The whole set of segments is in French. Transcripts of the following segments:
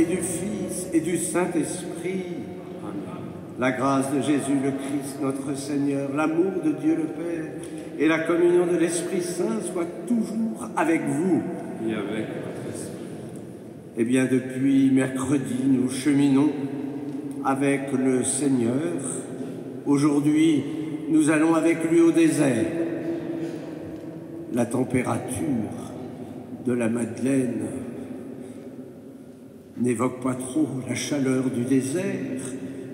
et du Fils et du Saint-Esprit. La grâce de Jésus le Christ, notre Seigneur, l'amour de Dieu le Père et la communion de l'Esprit Saint soient toujours avec vous. Et avec votre esprit. Eh bien, depuis mercredi, nous cheminons avec le Seigneur. Aujourd'hui, nous allons avec lui au désert. La température de la Madeleine n'évoque pas trop la chaleur du désert,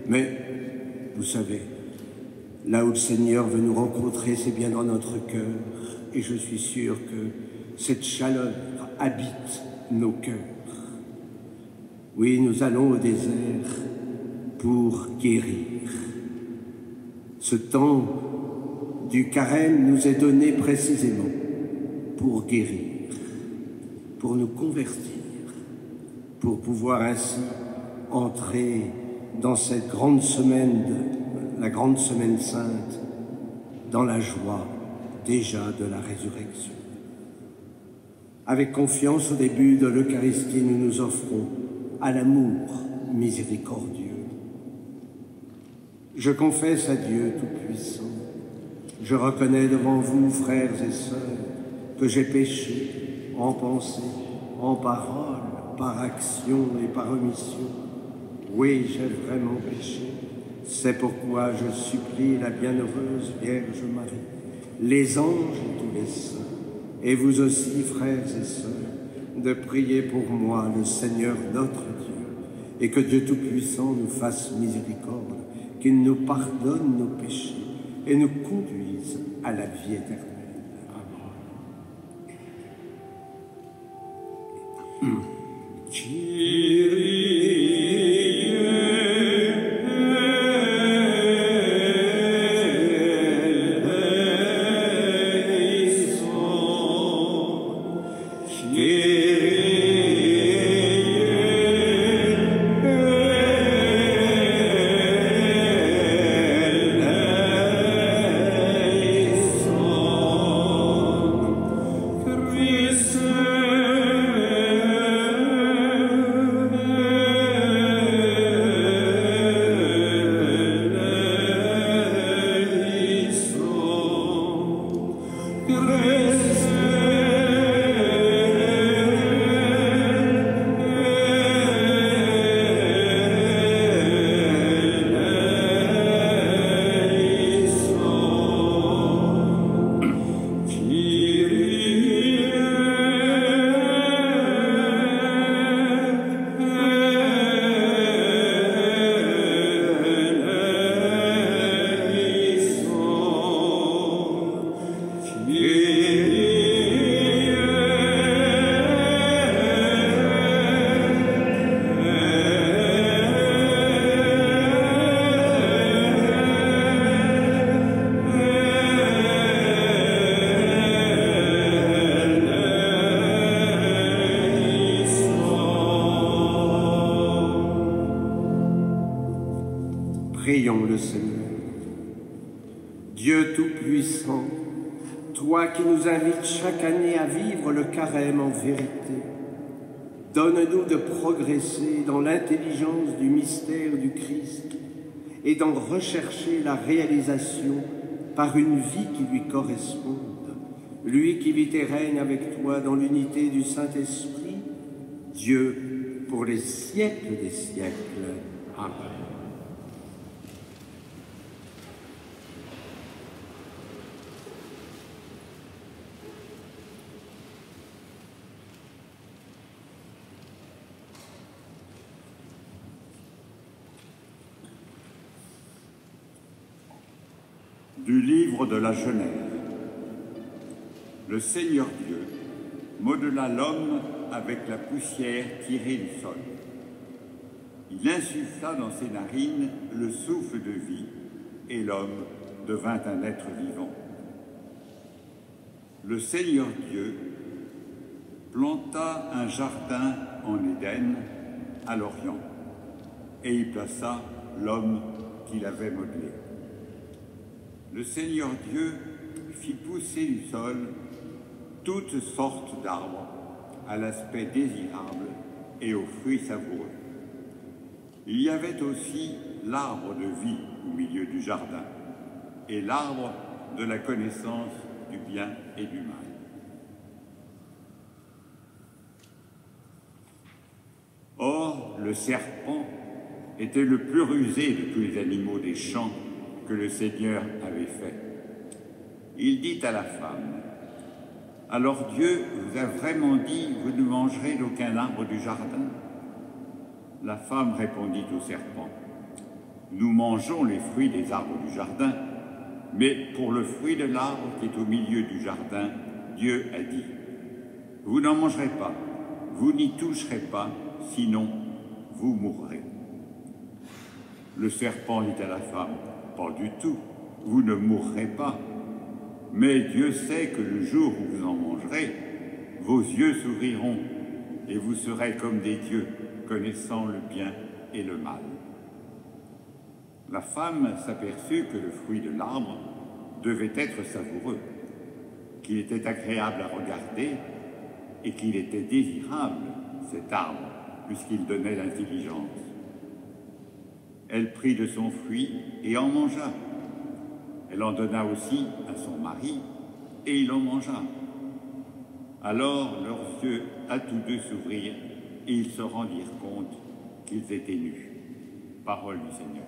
mais vous savez, là où le Seigneur veut nous rencontrer, c'est bien dans notre cœur, et je suis sûr que cette chaleur habite nos cœurs. Oui, nous allons au désert pour guérir. Ce temps du carême nous est donné précisément pour guérir, pour nous convertir, pour pouvoir ainsi entrer dans cette grande semaine, la grande semaine sainte, dans la joie déjà de la résurrection. Avec confiance au début de l'Eucharistie, nous nous offrons à l'amour miséricordieux. Je confesse à Dieu Tout-Puissant, je reconnais devant vous, frères et sœurs, que j'ai péché en pensée, en parole, par action et par omission. Oui, j'ai vraiment péché. C'est pourquoi je supplie la bienheureuse Vierge Marie, les anges et tous les saints, et vous aussi, frères et sœurs, de prier pour moi, le Seigneur notre Dieu, et que Dieu Tout-Puissant nous fasse miséricorde, qu'il nous pardonne nos péchés et nous conduise à la vie éternelle. Amen. Prions le Seigneur. Dieu Tout-Puissant, toi qui nous invites chaque année à vivre le carême en vérité, donne-nous de progresser dans l'intelligence du mystère du Christ et d'en rechercher la réalisation par une vie qui lui corresponde. Lui qui vit et règne avec toi dans l'unité du Saint-Esprit, Dieu pour les siècles des siècles. Amen. Du livre de la Genèse. Le Seigneur Dieu modela l'homme avec la poussière tirée du sol. Il insuffla dans ses narines le souffle de vie, et l'homme devint un être vivant. Le Seigneur Dieu planta un jardin en Éden, à l'Orient, et y plaça l'homme qu'il avait modelé. Le Seigneur Dieu fit pousser du sol toutes sortes d'arbres à l'aspect désirable et aux fruits savoureux. Il y avait aussi l'arbre de vie au milieu du jardin et l'arbre de la connaissance du bien et du mal. Or, le serpent était le plus rusé de tous les animaux des champs que le Seigneur avait fait. Il dit à la femme, « Alors Dieu vous a vraiment dit, vous ne mangerez d'aucun arbre du jardin ?» La femme répondit au serpent, « Nous mangeons les fruits des arbres du jardin, mais pour le fruit de l'arbre qui est au milieu du jardin, Dieu a dit, « Vous n'en mangerez pas, vous n'y toucherez pas, sinon vous mourrez. » Le serpent dit à la femme, « Pas du tout, vous ne mourrez pas. Mais Dieu sait que le jour où vous en mangerez, vos yeux s'ouvriront et vous serez comme des dieux, connaissant le bien et le mal. » La femme s'aperçut que le fruit de l'arbre devait être savoureux, qu'il était agréable à regarder et qu'il était désirable, cet arbre, puisqu'il donnait l'intelligence. Elle prit de son fruit et en mangea. Elle en donna aussi à son mari, et il en mangea. Alors leurs yeux à tous deux s'ouvrirent, et ils se rendirent compte qu'ils étaient nus. Parole du Seigneur.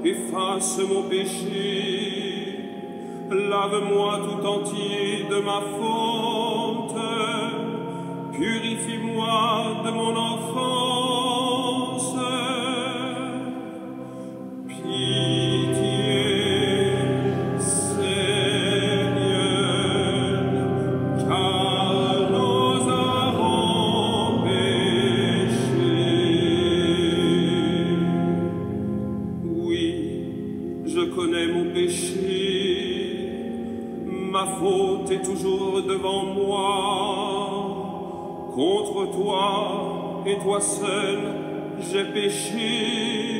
Efface mon péché, lave-moi tout entier de ma faute, purifie-moi de mon offense. Pitié, Seigneur, car nous avons péché. Je connais mon péché, ma faute est toujours devant moi. Contre toi et toi seul, j'ai péché.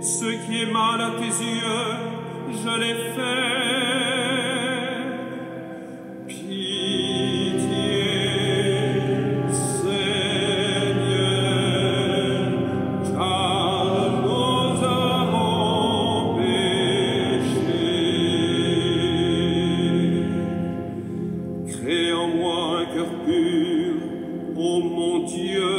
Ce qui est mal à tes yeux, je l'ai fait. Pitié, Seigneur, car nous avons crée en moi un cœur pur, ô mon Dieu,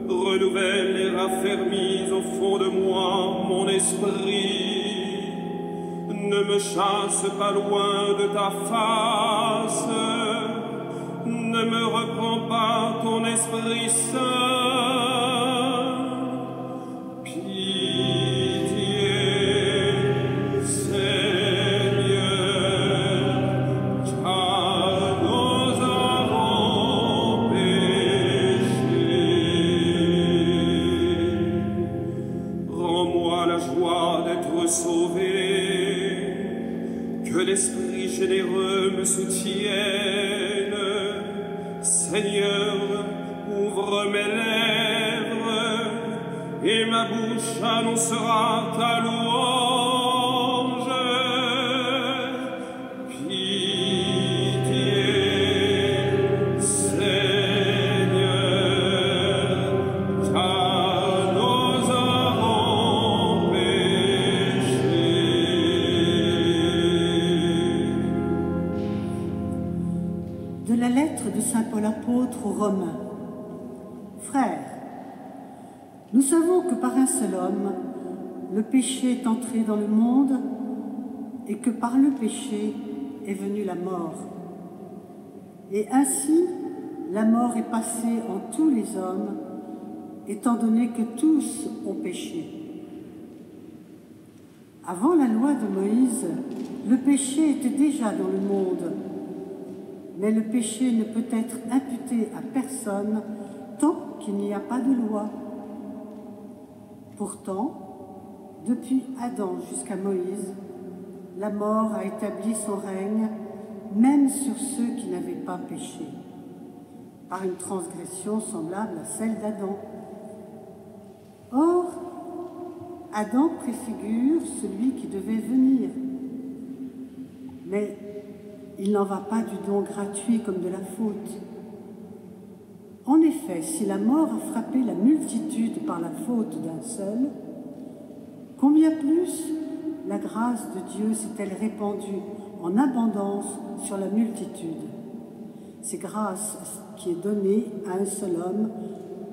renouvelle et raffermis au fond de moi mon esprit. Ne me chasse pas loin de ta face, ne me reprends pas ton Esprit Saint. Pitié, sauvé, que l'Esprit généreux me soutienne. Seigneur, ouvre mes lèvres, et ma bouche annoncera ta louange. Pitié, Seigneur, car nous avons péché. De la lettre de saint Paul apôtre aux Romains. Frères, nous savons que par un seul homme, le péché est entré dans le monde, et que par le péché est venue la mort. Et ainsi, la mort est passée en tous les hommes, étant donné que tous ont péché. Avant la loi de Moïse, le péché était déjà dans le monde, mais le péché ne peut être imputé à personne tant qu'il n'y a pas de loi. Pourtant, depuis Adam jusqu'à Moïse, la mort a établi son règne même sur ceux qui n'avaient pas péché, par une transgression semblable à celle d'Adam. Or, Adam préfigure celui qui devait venir. Mais il n'en va pas du don gratuit comme de la faute. En effet, si la mort a frappé la multitude par la faute d'un seul, combien plus la grâce de Dieu s'est-elle répandue en abondance sur la multitude? C'est grâce qui est donnée à un seul homme,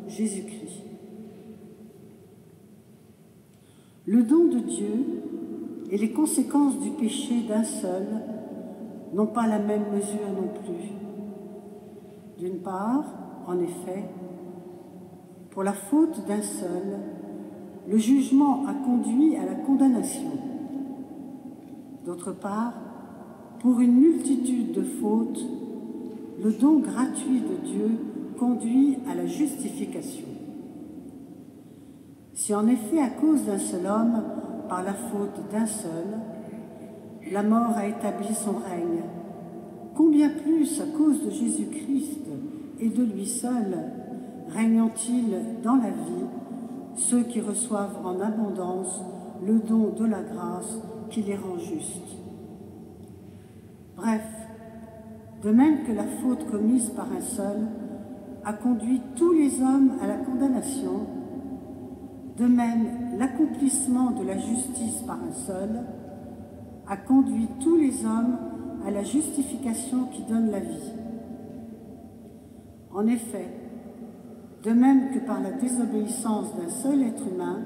Jésus-Christ. Le don de Dieu et les conséquences du péché d'un seul n'ont pas la même mesure non plus. D'une part, en effet, pour la faute d'un seul, le jugement a conduit à la condamnation. D'autre part, pour une multitude de fautes, le don gratuit de Dieu conduit à la justification. Si en effet, à cause d'un seul homme, par la faute d'un seul, la mort a établi son règne, combien plus à cause de Jésus-Christ et de lui seul régnant-il dans la vie ceux qui reçoivent en abondance le don de la grâce qui les rend justes. Bref, de même que la faute commise par un seul a conduit tous les hommes à la condamnation, de même l'accomplissement de la justice par un seul a conduit tous les hommes à la justification qui donne la vie. En effet, de même que par la désobéissance d'un seul être humain,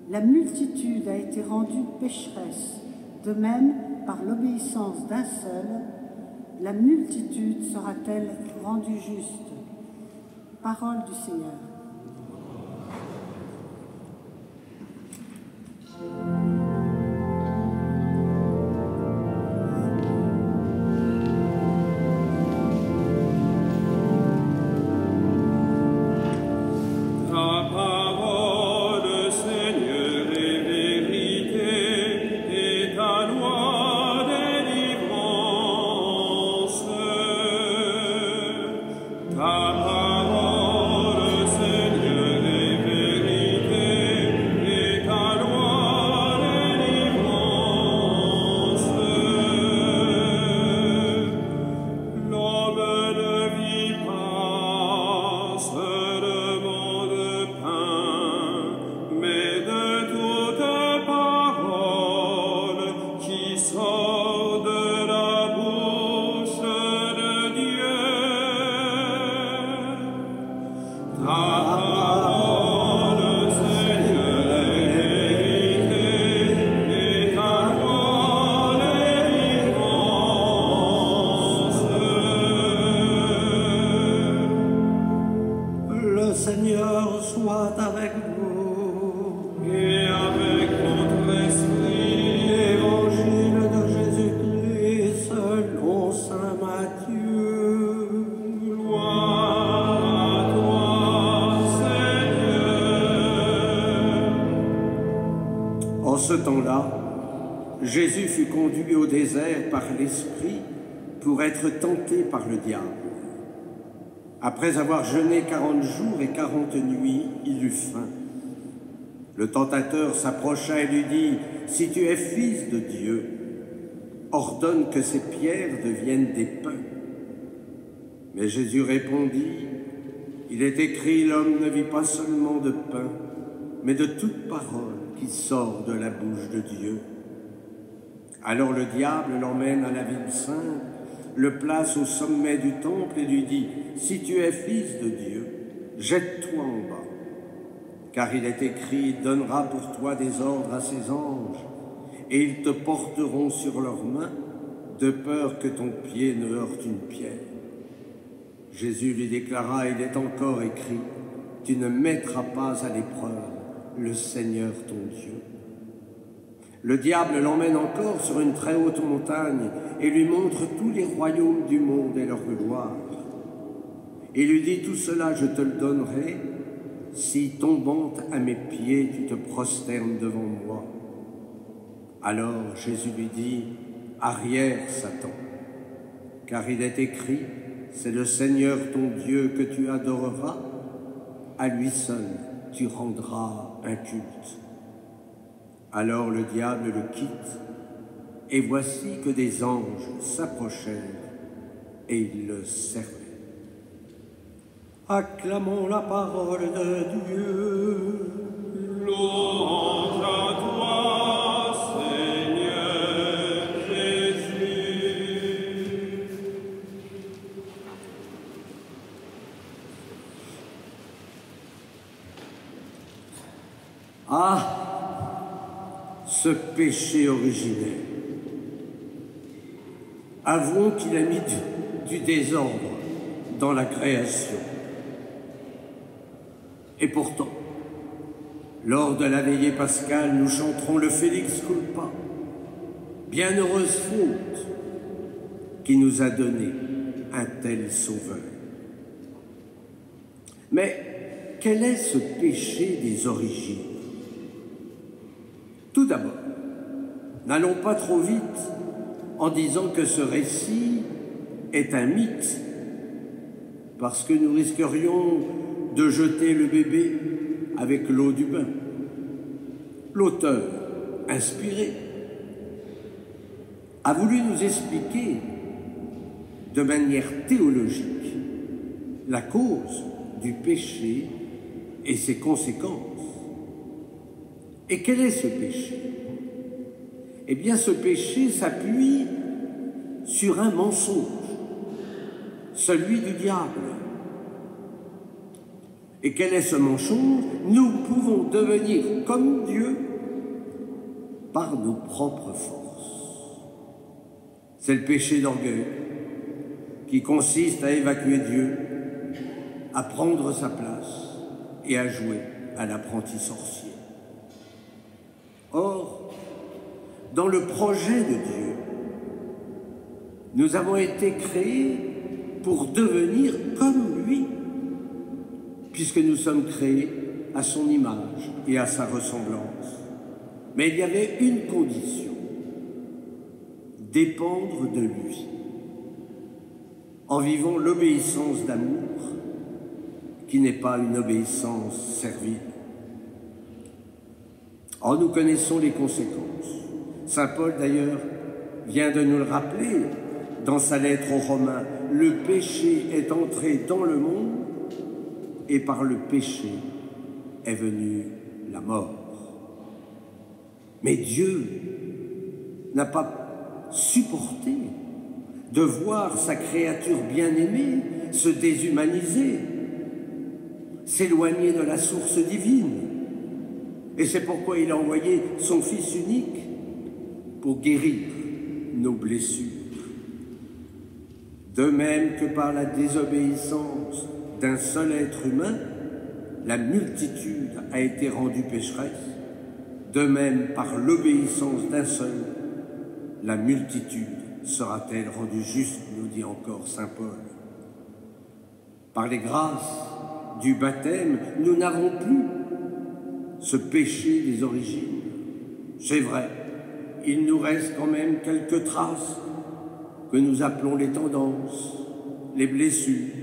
la multitude a été rendue pécheresse, de même par l'obéissance d'un seul, la multitude sera-t-elle rendue juste. Parole du Seigneur. En ce temps-là, Jésus fut conduit au désert par l'Esprit pour être tenté par le diable. Après avoir jeûné 40 jours et 40 nuits, il eut faim. Le tentateur s'approcha et lui dit, « Si tu es fils de Dieu, ordonne que ces pierres deviennent des pains. » Mais Jésus répondit, « Il est écrit, l'homme ne vit pas seulement de pain, mais de toute parole qui sort de la bouche de Dieu. » Alors le diable l'emmène à la ville sainte, le place au sommet du temple et lui dit, « Si tu es fils de Dieu, jette-toi en bas. Car il est écrit, il donnera pour toi des ordres à ses anges, et ils te porteront sur leurs mains, de peur que ton pied ne heurte une pierre. Jésus lui déclara, il est encore écrit, tu ne mettras pas à l'épreuve le Seigneur ton Dieu. Le diable l'emmène encore sur une très haute montagne et lui montre tous les royaumes du monde et leur gloire. Il lui dit, tout cela je te le donnerai si, tombant à mes pieds, tu te prosternes devant moi. Alors Jésus lui dit, arrière Satan, car il est écrit, c'est le Seigneur ton Dieu que tu adoreras, à lui seul tu rendras un culte. Alors le diable le quitte, et voici que des anges s'approchèrent et ils le servaient. Acclamons la parole de Dieu. Louange à toi, Seigneur Jésus. Ah, ce péché originel. Avouons qu'il a mis du désordre dans la création. Et pourtant, lors de la veillée pascale, nous chanterons le Félix Culpa, bienheureuse faute qui nous a donné un tel sauveur. Mais quel est ce péché des origines? Tout d'abord, n'allons pas trop vite en disant que ce récit est un mythe, parce que nous risquerions de jeter le bébé avec l'eau du bain. L'auteur, inspiré, a voulu nous expliquer de manière théologique la cause du péché et ses conséquences. Et quel est ce péché? Eh bien, ce péché s'appuie sur un mensonge, celui du diable. Et quel est ce mensonge? Nous pouvons devenir comme Dieu par nos propres forces. C'est le péché d'orgueil qui consiste à évacuer Dieu, à prendre sa place et à jouer à l'apprenti sorcier. Or, dans le projet de Dieu, nous avons été créés pour devenir comme lui, puisque nous sommes créés à son image et à sa ressemblance. Mais il y avait une condition, dépendre de lui, en vivant l'obéissance d'amour, qui n'est pas une obéissance servile. Or, nous connaissons les conséquences. Saint Paul, d'ailleurs, vient de nous le rappeler dans sa lettre aux Romains. Le péché est entré dans le monde, et par le péché est venue la mort. Mais Dieu n'a pas supporté de voir sa créature bien-aimée se déshumaniser, s'éloigner de la source divine. Et c'est pourquoi il a envoyé son Fils unique pour guérir nos blessures. De même que par la désobéissance d'un seul être humain, la multitude a été rendue pécheresse, de même par l'obéissance d'un seul, la multitude sera-t-elle rendue juste, nous dit encore saint Paul. Par les grâces du baptême, nous n'avons plus ce péché des origines. C'est vrai, il nous reste quand même quelques traces que nous appelons les tendances, les blessures,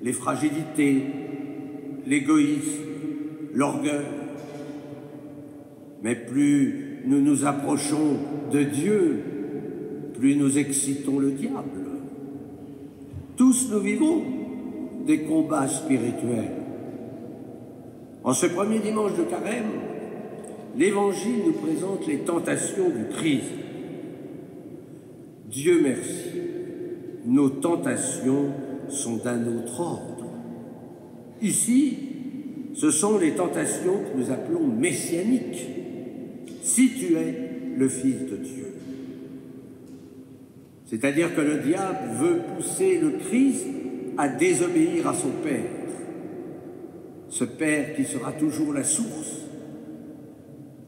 les fragilités, l'égoïsme, l'orgueil. Mais plus nous nous approchons de Dieu, plus nous excitons le diable. Tous nous vivons des combats spirituels. En ce premier dimanche de Carême, l'Évangile nous présente les tentations du Christ. Dieu merci, nos tentations sont d'un autre ordre. Ici, ce sont les tentations que nous appelons messianiques. Si tu es le Fils de Dieu. C'est-à-dire que le diable veut pousser le Christ à désobéir à son Père, ce Père qui sera toujours la source.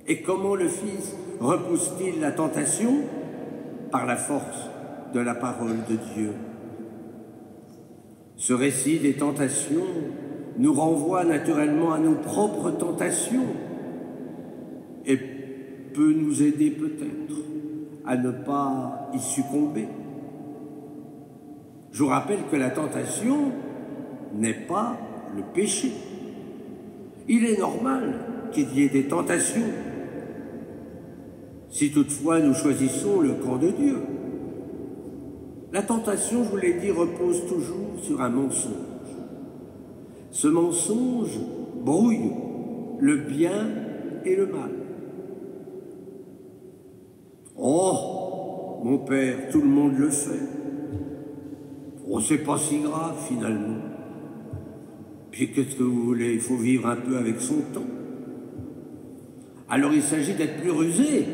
Et comment le Fils repousse-t-il la tentation? Par la force de la parole de Dieu. Ce récit des tentations nous renvoie naturellement à nos propres tentations et peut nous aider peut-être à ne pas y succomber. Je vous rappelle que la tentation n'est pas le péché. Il est normal qu'il y ait des tentations, si toutefois nous choisissons le camp de Dieu. La tentation, je vous l'ai dit, repose toujours sur un mensonge. Ce mensonge brouille le bien et le mal. Oh, mon père, tout le monde le fait. Oh, c'est pas si grave finalement. Puis qu'est-ce que vous voulez? Il faut vivre un peu avec son temps. Alors il s'agit d'être plus rusé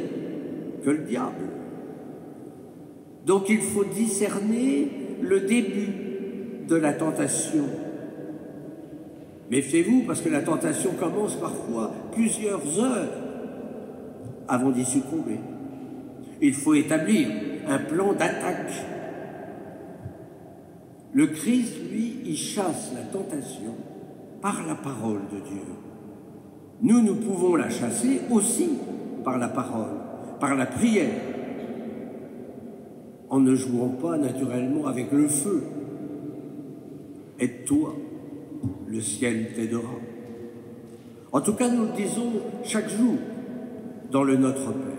que le diable. Donc il faut discerner le début de la tentation. Méfiez-vous parce que la tentation commence parfois plusieurs heures avant d'y succomber. Il faut établir un plan d'attaque. Le Christ, lui, il chasse la tentation par la parole de Dieu. Nous pouvons la chasser aussi par la parole, par la prière, en ne jouant pas naturellement avec le feu. Aide-toi, le ciel t'aidera. En tout cas, nous le disons chaque jour dans le Notre Père.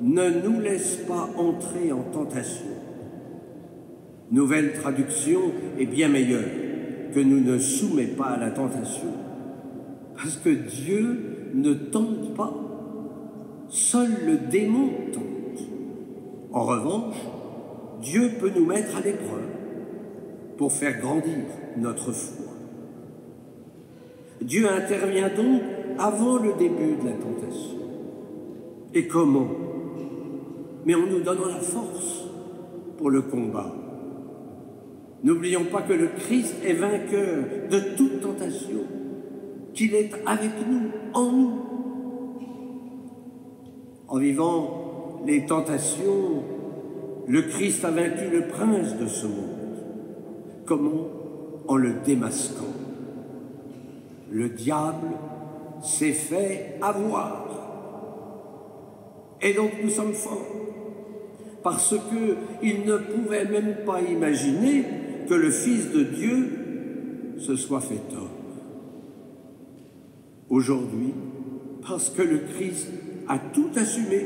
Ne nous laisse pas entrer en tentation. Nouvelle traduction est bien meilleure que nous ne soumets pas à la tentation. Parce que Dieu ne tente pas. Seul le démon tente. En revanche, Dieu peut nous mettre à l'épreuve pour faire grandir notre foi. Dieu intervient donc avant le début de la tentation. Et comment? Mais en nous donnant la force pour le combat. N'oublions pas que le Christ est vainqueur de toute tentation, qu'il est avec nous, en nous. En vivant les tentations, le Christ a vaincu le prince de ce monde. Comment? En le démasquant. Le diable s'est fait avoir. Et donc nous sommes forts, parce qu'il ne pouvait même pas imaginer que le Fils de Dieu se soit fait homme. Aujourd'hui, parce que le Christ a tout assumé,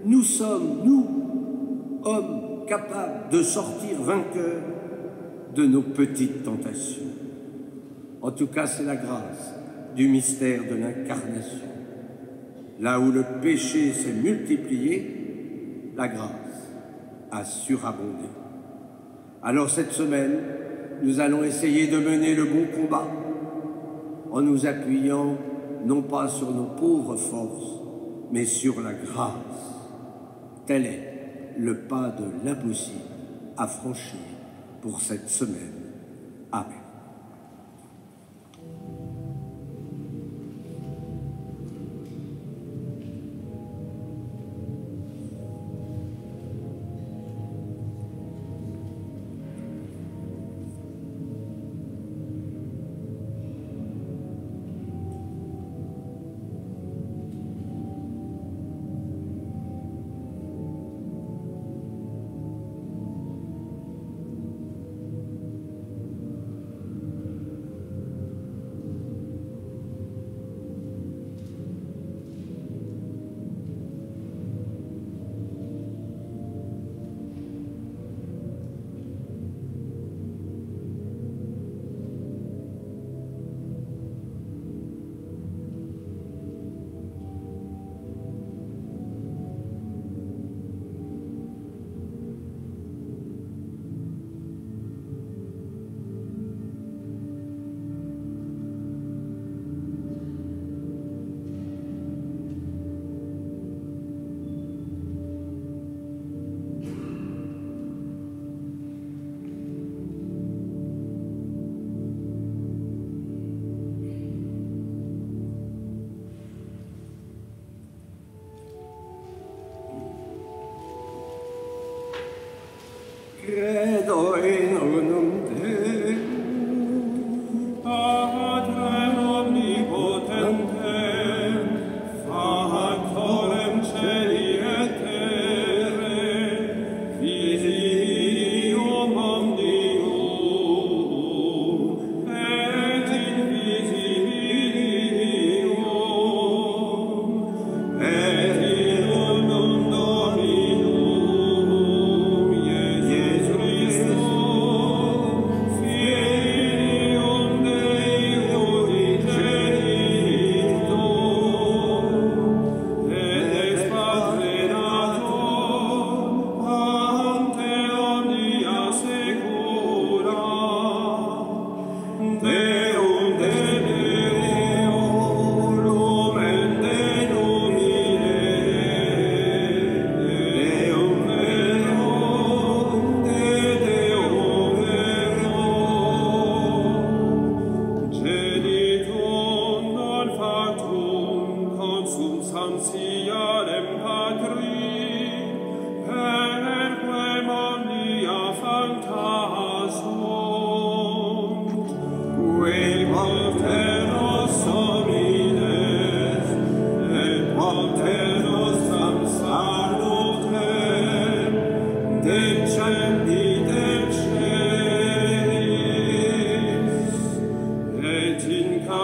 nous sommes, nous, hommes capables de sortir vainqueurs de nos petites tentations. En tout cas, c'est la grâce du mystère de l'incarnation. Là où le péché s'est multiplié, la grâce a surabondé. Alors cette semaine, nous allons essayer de mener le bon combat en nous appuyant non pas sur nos pauvres forces, mais sur la grâce. Tel est le pas de l'impossible à franchir pour cette semaine. Amen.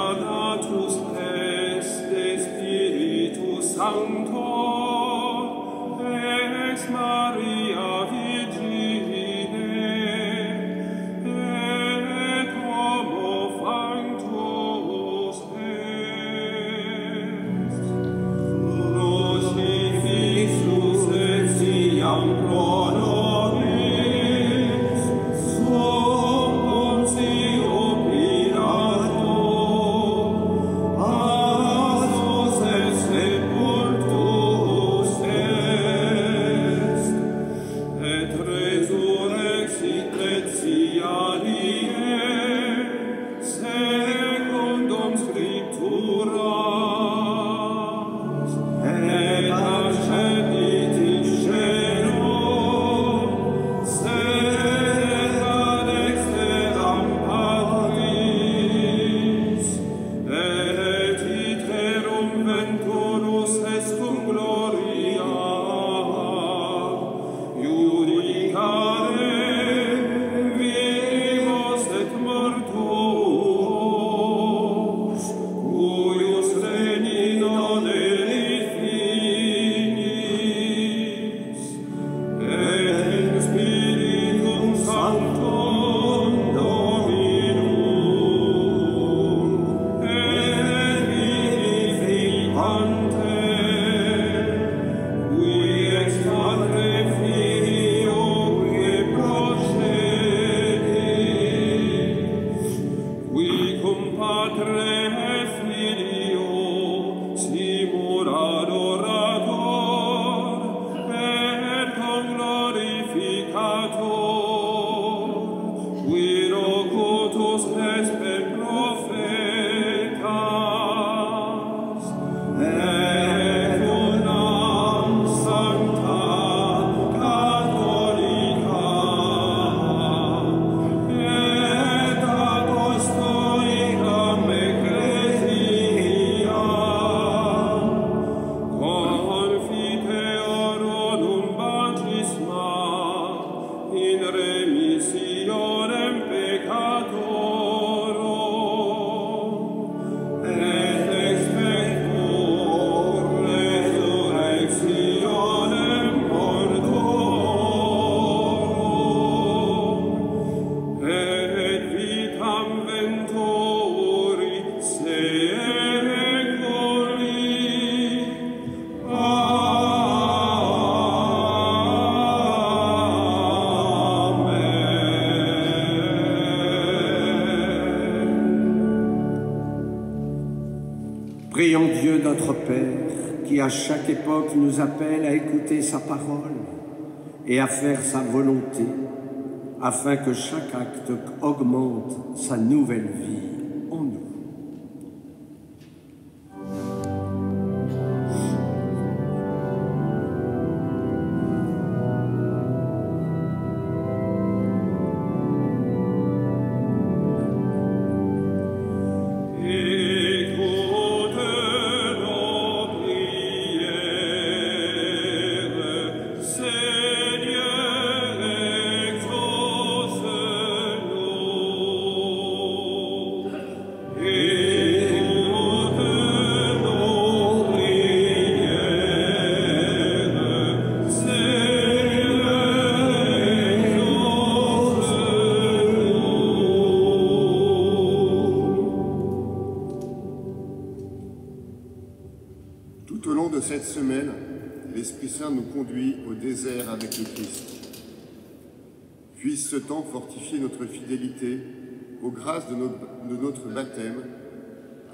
incarnatus est de Spiritus Sancto, ex Maria Virgine, et homo factus est. Crucifixus etiam pro nobis, sum Pontio Pilato, pasus et sepultus est, et resurrexit tertiarie, secundum Scripturas, et ascendit in cielo, sed ad exteram Patris, et iterum venturus est cum gloria, judicare vivos et mortuos, cuius regni non erit finis, et in Spiritum Sanctum Dominum, et vivificante, qui ex Padre Filio qui procedit, qui cum Patre et Filio simul adorator, et cum glorificator, qui locutus est per prophetas, et unam sancta catholica, et apostolicam ecclesiam, confiteorum baptisma in remissionem peccatorum, et expectur resurrectionem mortorum, et vitam venturi seculi. Prions Dieu notre Père, qui à chaque époque nous appelle à écouter sa parole et à faire sa volonté, afin que chaque acte augmente sa nouvelle vie en nous. Écoute nos prières, Seigneur, exauce-nous. Écoute nos prières, Seigneur, exauce-nous. Tout au long de cette semaine, l'Esprit Saint nous conduit au désert avec le Christ. Puisse ce temps fortifier notre fidélité aux grâces de notre baptême,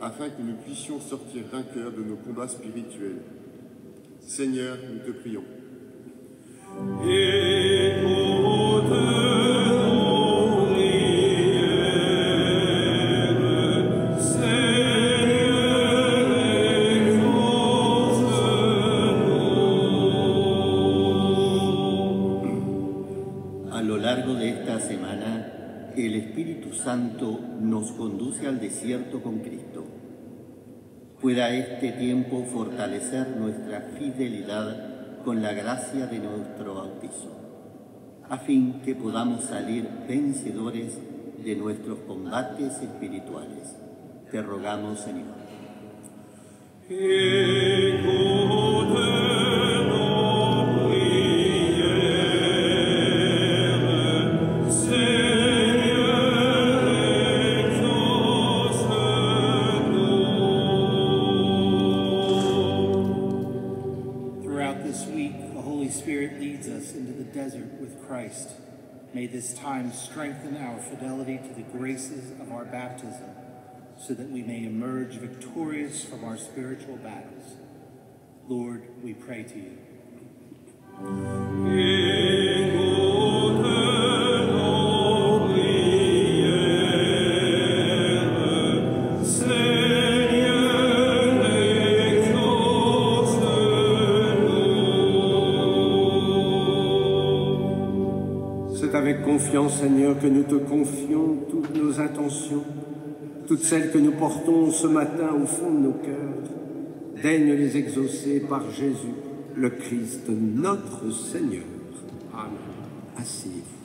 afin que nous puissions sortir vainqueurs de nos combats spirituels. Seigneur, nous te prions. Écoute nos prières, Seigneur, exauce-nous. A lo largo de esta semana, el Espíritu Santo nos conduce al desierto con Cristo. Pueda este tiempo fortalecer nuestra fidelidad con la gracia de nuestro bautizo, a fin que podamos salir vencedores de nuestros combates espirituales. Te rogamos, Señor. Christ. May this time strengthen our fidelity to the graces of our baptism, so that we may emerge victorious from our spiritual battles. Lord, we pray to you. Avec confiance, Seigneur, que nous te confions toutes nos intentions, toutes celles que nous portons ce matin au fond de nos cœurs. Daigne les exaucer par Jésus, le Christ, notre Seigneur. Amen. Asseyez-vous.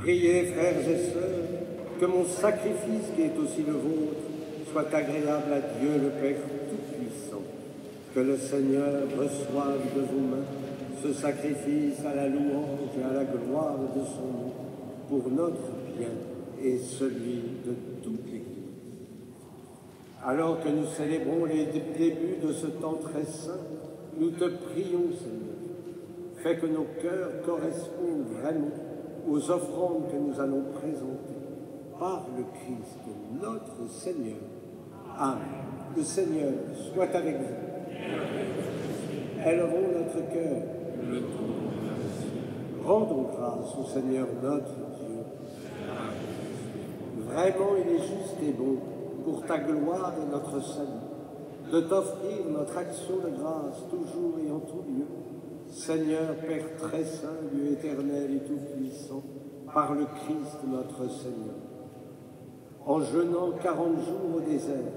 Priez, frères et sœurs, que mon sacrifice qui est aussi le vôtre soit agréable à Dieu le Père Tout-Puissant. Que le Seigneur reçoive de vos mains ce sacrifice à la louange et à la gloire de son nom, pour notre bien et celui de toute l'Église. Alors que nous célébrons les débuts de ce temps très saint, nous te prions, Seigneur, fais que nos cœurs correspondent vraiment aux offrandes que nous allons présenter par le Christ, notre Seigneur. Amen. Le Seigneur soit avec vous. Élevons notre cœur. Rendons grâce au Seigneur notre Dieu. Vraiment, il est juste et bon, pour ta gloire et notre salut, de t'offrir notre action de grâce toujours et en tout lieu. Seigneur, Père très saint, Dieu éternel et tout-puissant, par le Christ notre Seigneur. En jeûnant 40 jours au désert,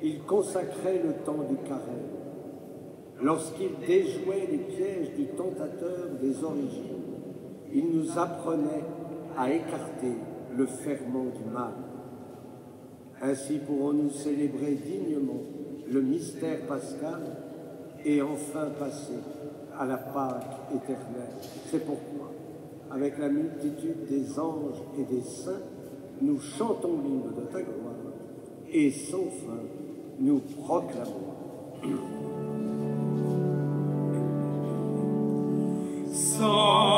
il consacrait le temps du carême. Lorsqu'il déjouait les pièges du tentateur des origines, il nous apprenait à écarter le ferment du mal. Ainsi pourrons-nous célébrer dignement le mystère pascal et enfin passer à la Pâque éternelle. C'est pourquoi, avec la multitude des anges et des saints, nous chantons l'hymne de ta gloire et sans fin nous proclamons. Sanctus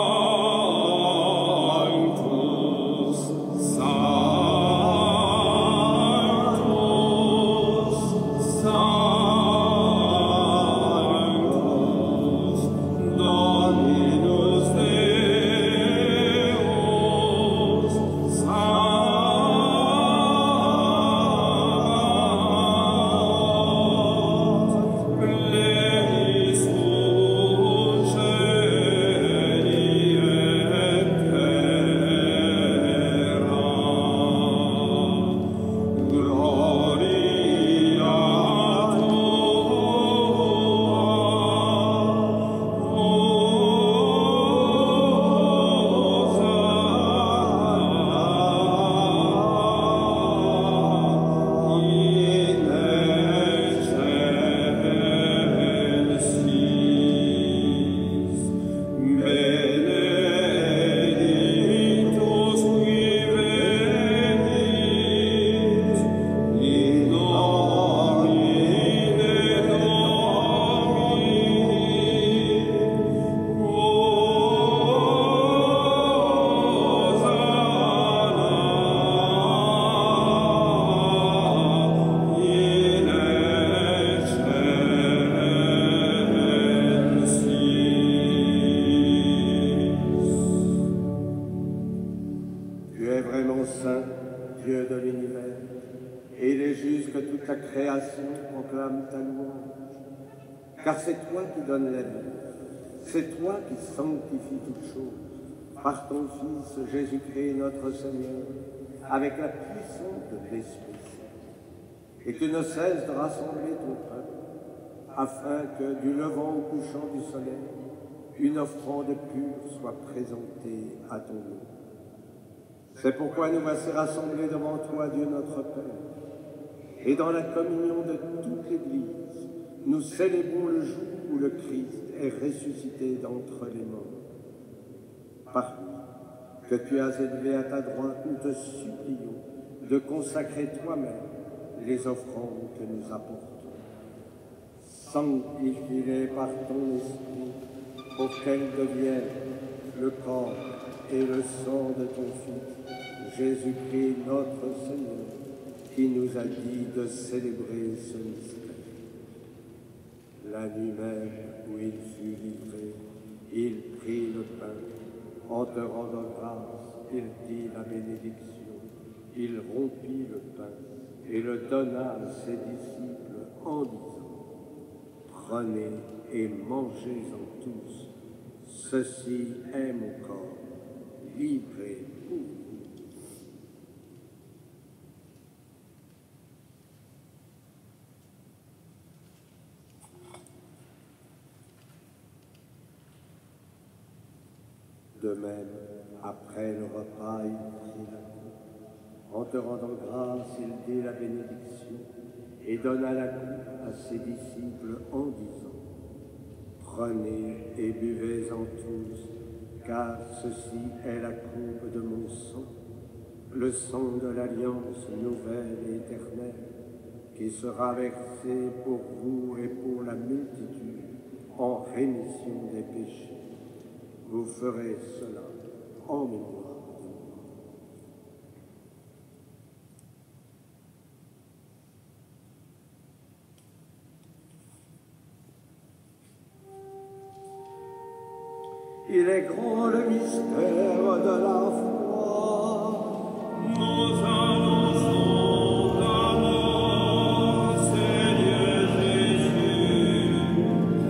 grand saint, Dieu de l'univers, et il est juste que toute la création proclame ta louange. Car c'est toi qui donnes la vie, c'est toi qui sanctifies toutes choses, par ton Fils Jésus-Christ notre Seigneur, avec la puissance de l'Esprit Saint. Et tu ne cesses de rassembler ton peuple, afin que du levant au couchant du soleil, une offrande pure soit présentée à ton nom. C'est pourquoi nous voici rassemblés devant toi, Dieu notre Père, et dans la communion de toute l'Église, nous célébrons le jour où le Christ est ressuscité d'entre les morts. Par lui, que tu as élevé à ta droite, nous te supplions de consacrer toi-même les offrandes que nous apportons. Sanctifie-les par ton esprit, pour qu'elles deviennent le corps et le sang de ton Fils, Jésus-Christ notre Seigneur, qui nous a dit de célébrer ce mystère. La nuit même où il fut livré, il prit le pain, en te rendant grâce, il dit la bénédiction, il rompit le pain et le donna à ses disciples en disant: Prenez et mangez-en tous, ceci est mon corps, livré pour vous. De même, après le repas, il prit la coupe. En te rendant grâce, il dit la bénédiction et donna la coupe à ses disciples en disant: Prenez et buvez-en tous, car ceci est la coupe de mon sang, le sang de l'alliance nouvelle et éternelle, qui sera versé pour vous et pour la multitude en rémission des péchés. Vous ferez cela en mémoire de moi. Il est grand le mystère de la foi. Nous annonçons ta mort, Seigneur Jésus.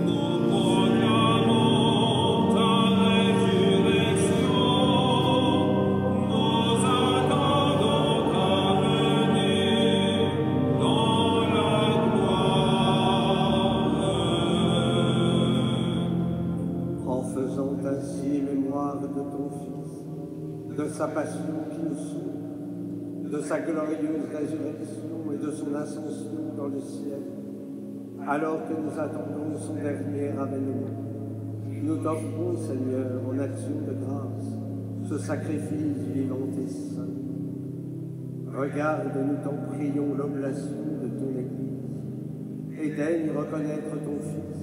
Nous proclamons ta résurrection. Nous attendons ta venue dans la gloire. En faisant ainsi mémoire de ton Fils, de sa passion qui nous sauve, de sa glorieuse résurrection et de son ascension dans le ciel, alors que nous attendons son dernier avènement, nous t'offrons, Seigneur, en action de grâce, ce sacrifice vivant et saint. Regarde, nous t'en prions, l'oblation de ton Église, et daigne reconnaître ton Fils,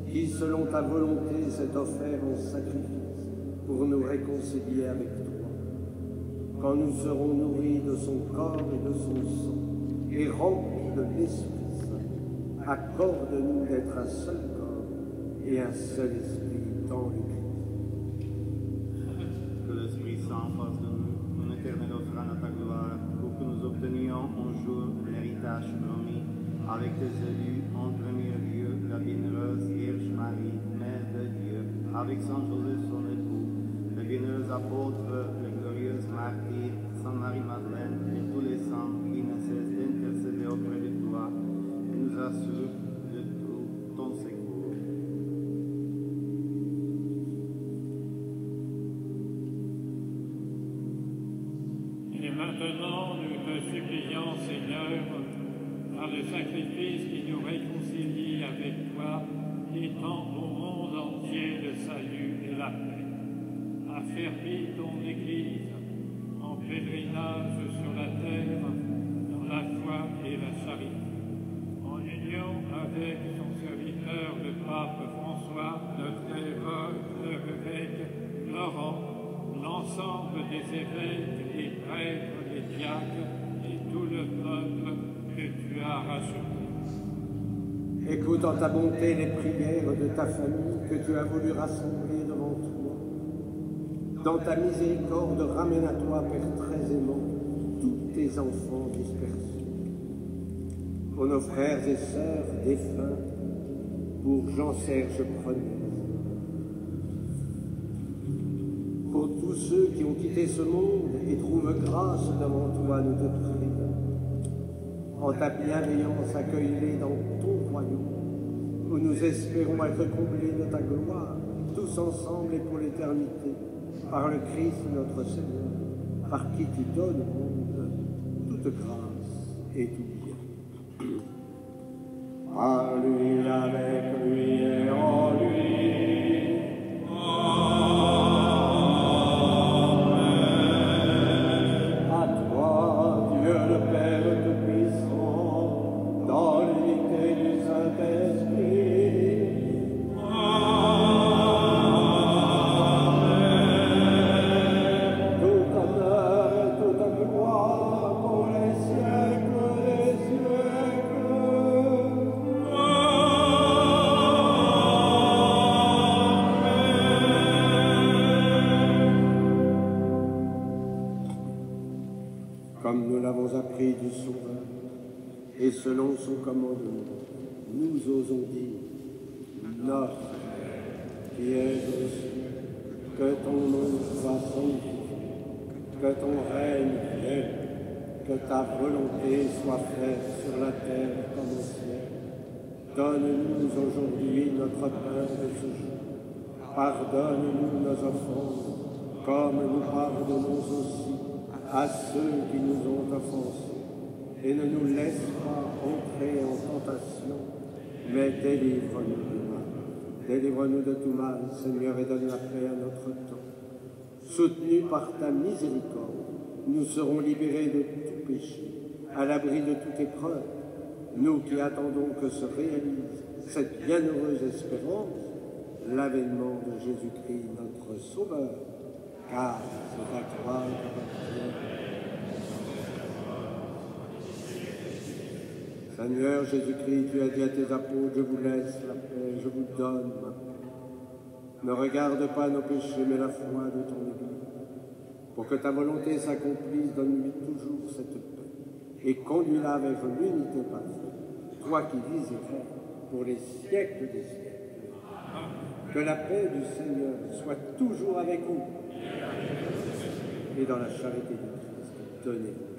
qui, selon ta volonté, s'est offert en sacrifice pour nous réconcilier avec toi. Quand nous serons nourris de son corps et de son sang, et remplis de l'Esprit Saint, accorde-nous d'être un seul corps et un seul esprit dans le Christ. Que l'Esprit Saint fasse de nous une éternelle offrande à ta gloire, pour que nous obtenions un jour l'héritage promis avec tes élus, en premier lieu la bienheureuse Vierge Marie, Mère de Dieu, avec Saint Joseph son époux, les bienheureux apôtres, les glorieuses martyrs, Sainte Marie-Madeleine et tous les saints qui ne cessent d'intercéder auprès de toi et nous assurent de tout ton secours. Et maintenant, nous te supplions, Seigneur, par le sacrifice qui nous réconcilie avec toi, étends au monde entier le salut et la paix. Affermis ton Église en pèlerinage sur la terre, dans la foi et la charité. En union avec son serviteur, le pape François, notre évêque Laurent, l'ensemble des évêques, les prêtres, les diacres et tout le peuple que tu as racheté. Écoute en ta bonté les prières de ta famille que tu as voulu rassembler devant toi. Dans ta miséricorde, ramène à toi, Père très aimant, tous tes enfants dispersés. Pour nos frères et sœurs défunts, pour Jean-Serge Premier, pour tous ceux qui ont quitté ce monde et trouvent grâce devant toi, nous te prions. En ta bienveillance, accueille-les dans ton royaume, où nous espérons être comblés de ta gloire, tous ensemble et pour l'éternité, par le Christ notre Seigneur, par qui tu donnes au monde toute grâce et tout bien. Par lui, avec lui et en lui. À toi, Dieu le Père Tout-Puissant, dans l'unité du Saint-Esprit. Tout honneur et toute gloire pour les siècles des siècles. Comme nous l'avons appris du Sauveur, et selon son commandement, nous osons dire, notre Père qui es aux cieux, que ton nom soit sanctifié, que ton règne vienne, que ta volonté soit faite sur la terre comme au ciel. Donne-nous aujourd'hui notre pain de ce jour. Pardonne-nous nos offenses, comme nous pardonnons aussi à ceux qui nous ont offensés. Et ne nous laisse pas entrer en tentation, mais délivre-nous du mal. Délivre-nous de tout mal, Seigneur, et donne la paix à notre temps. Soutenus par ta miséricorde, nous serons libérés de tout péché, à l'abri de toute épreuve. Nous qui attendons que se réalise cette bienheureuse espérance, l'avènement de Jésus-Christ, notre Sauveur, car c'est à toi qu'appartient. Seigneur Jésus-Christ, tu as dit à tes apôtres, je vous laisse la paix, je vous donne ma paix. Ne regarde pas nos péchés, mais la foi de ton Église. Pour que ta volonté s'accomplisse, donne-lui toujours cette paix et conduis-la vers l'unité parfaite, toi qui vis et règnes pour les siècles des siècles. Que la paix du Seigneur soit toujours avec vous et dans la charité du Christ, donnez-vous.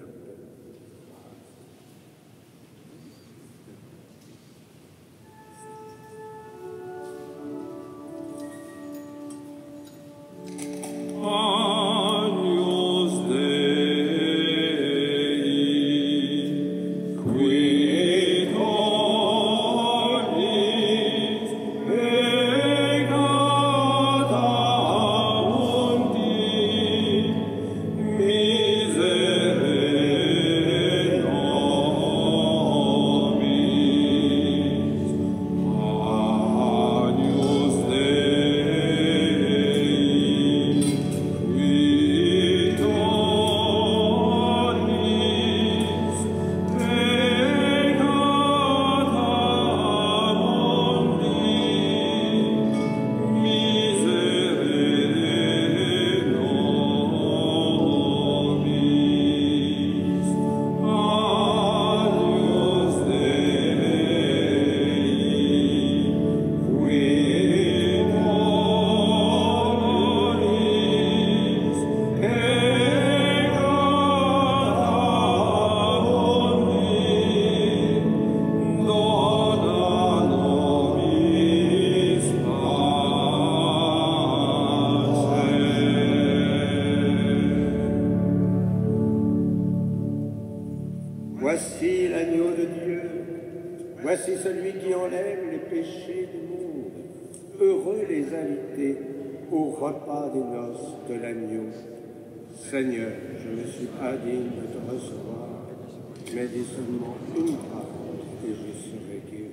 Voici l'agneau de Dieu, voici celui qui enlève les péchés du monde. Heureux les invités au repas des noces de l'agneau. Seigneur, je ne suis pas digne de te recevoir, mais dis seulement une parole et je serai guéri.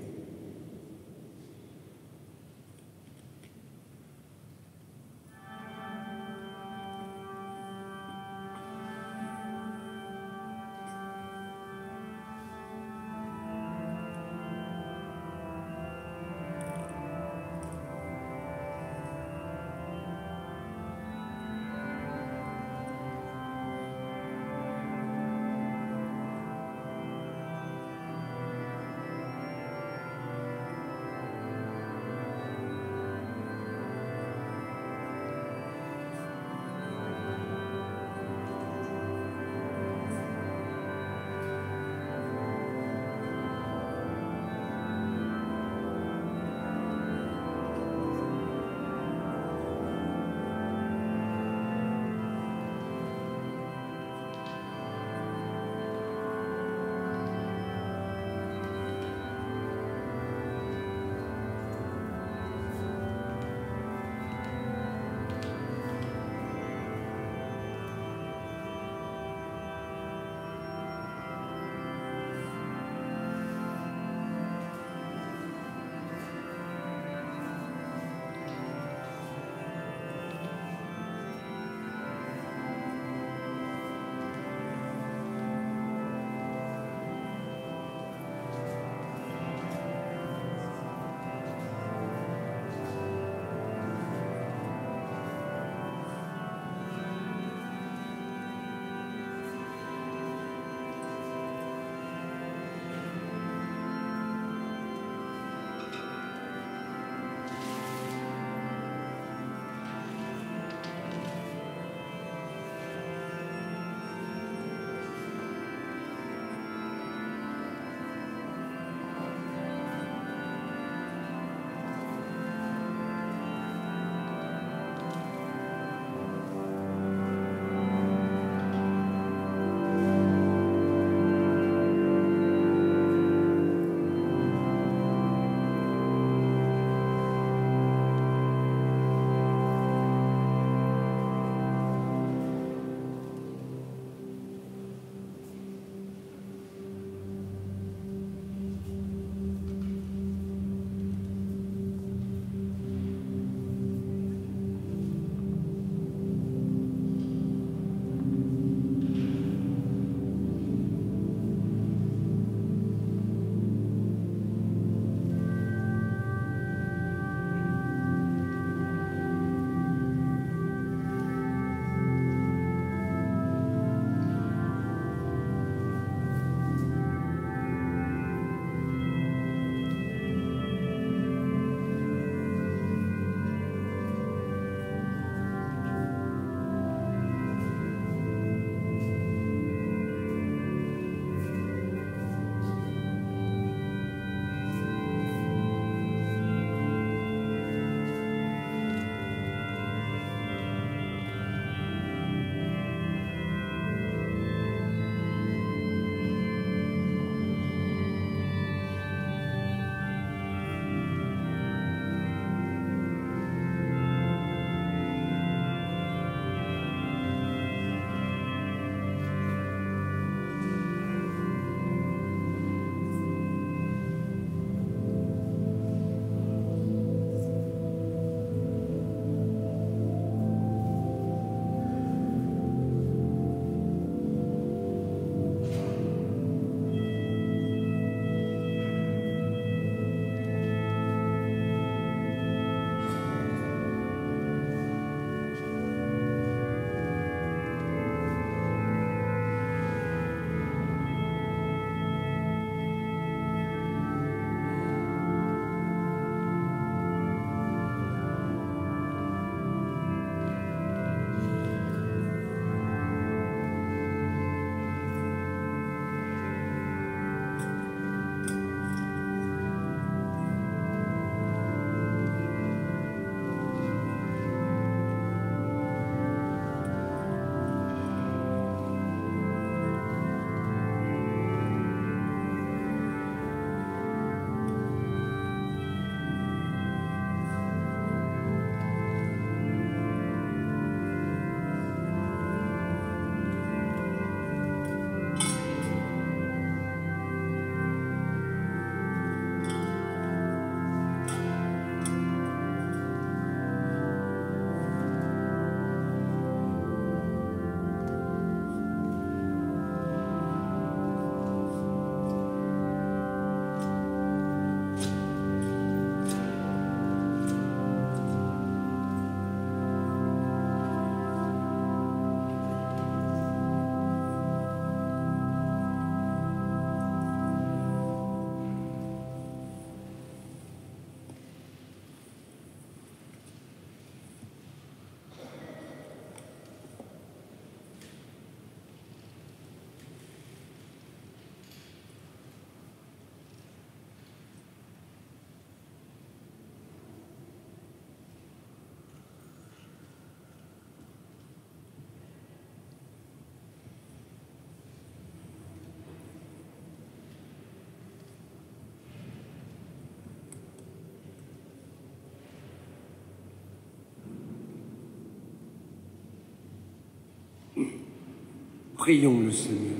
Prions le Seigneur.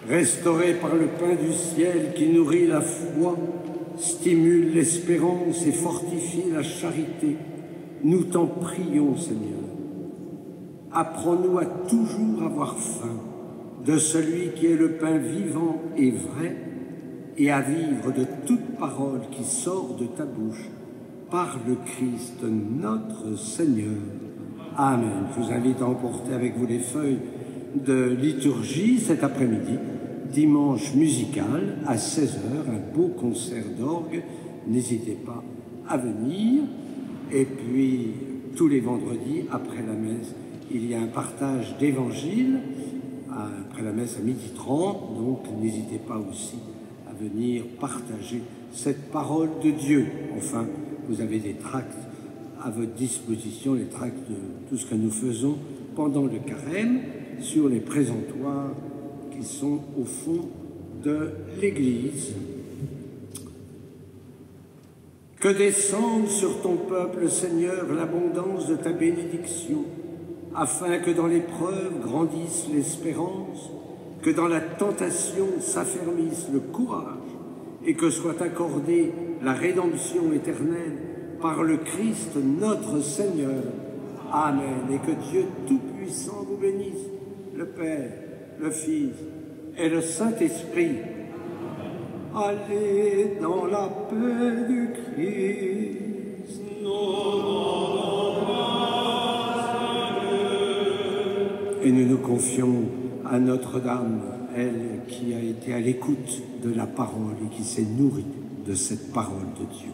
Restauré par le pain du ciel qui nourrit la foi, stimule l'espérance et fortifie la charité, nous t'en prions, Seigneur. Apprends-nous à toujours avoir faim de celui qui est le pain vivant et vrai, et à vivre de toute parole qui sort de ta bouche, par le Christ notre Seigneur. Amen. Je vous invite à emporter avec vous les feuilles de liturgie cet après-midi, dimanche musical à 16h, un beau concert d'orgue. N'hésitez pas à venir. Et puis, tous les vendredis, après la messe, il y a un partage d'évangile, après la messe à 12h30, donc n'hésitez pas aussi à venir partager cette parole de Dieu. Enfin, vous avez des tracts à votre disposition, les tracts de tout ce que nous faisons pendant le carême sur les présentoirs qui sont au fond de l'Église. Que descende sur ton peuple, Seigneur, l'abondance de ta bénédiction, afin que dans l'épreuve grandisse l'espérance, que dans la tentation s'affermisse le courage, et que soit accordée la rédemption éternelle par le Christ notre Seigneur. Amen. Et que Dieu Tout-Puissant vous bénisse, le Père, le Fils et le Saint-Esprit. Allez dans la paix du Christ. Et nous nous confions à Notre-Dame, elle qui a été à l'écoute de la parole et qui s'est nourrie de cette parole de Dieu.